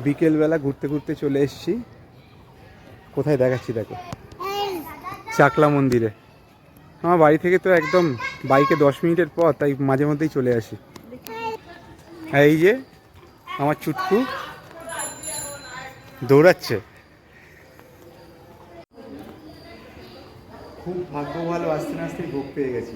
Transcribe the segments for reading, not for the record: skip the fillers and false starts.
বিকেলবেলা ঘুরতে ঘুরতে চলে এসেছি। কোথায় দেখাচ্ছি দেখো, চাকলা মন্দিরে। আমার বাড়ি থেকে তো একদম বাইকে 10 মিনিটের পর, তাই মাঝে মধ্যেই চলে আসি। আর এই যে আমার চুটকু দৌড়াচ্ছে। খুব ভাগ্য ভালো, আস্তে না আস্তে ভোগ পেয়ে গেছি।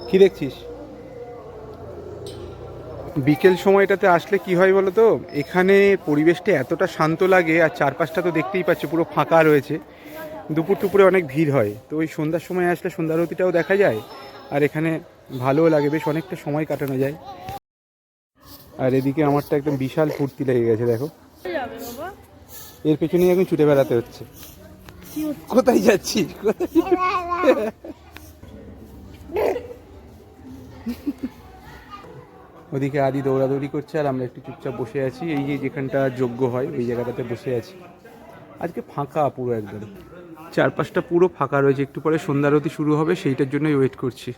কি দেখছিস? বিকেল সময়টাতে আসলে কি হয় বলো তো, এখানে পরিবেশটা এতটা শান্ত লাগে, আর চারপাশটা তো দেখতেই পাচ্ছ পুরো ফাঁকা রয়েছে। দুপুর টুপুরে অনেক ভিড় হয়, তো ওই সন্ধ্যার সময় আসলে সন্ধ্যা আরতিটাও দেখা যায়, আর এখানে ভালোও লাগে, বেশ অনেকটা সময় কাটানো যায়। আর এদিকে আমারটা একদম বিশাল ফুর্তি লেগে গেছে দেখো। এর পেছনেই এখন ছুটে বেড়াতে হচ্ছে। কোথায় যাচ্ছিস? ওদিকে আদি দৌড়াদৌড়ি করছে, আর আমরা একটু চুপচাপ বসে আছি। এই যে যেখানটা যজ্ঞ হয় ওই জায়গাটাতে বসে আছি। আজকে ফাঁকা পুরো একদম, চারপাশটা পুরো ফাঁকা রয়েছে। একটু পরে সন্ধ্যা আরতি শুরু হবে, সেইটার জন্যই ওয়েট করছি।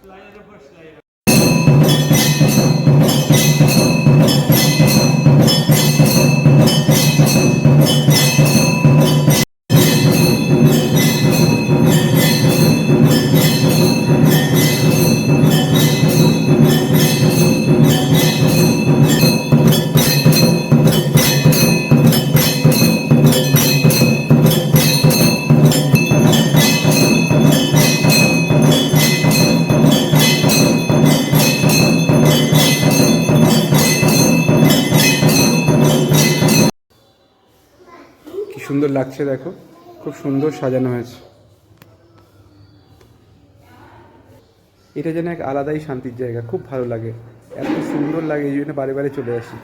কি সুন্দর লাগছে দেখো, খুব সুন্দর সাজানো হয়েছে। এটা যেন এক আলাদাই শান্তির জায়গা, খুব ভালো লাগে, এত সুন্দর লাগে, এই জন্য বারে বারে চলে আসি।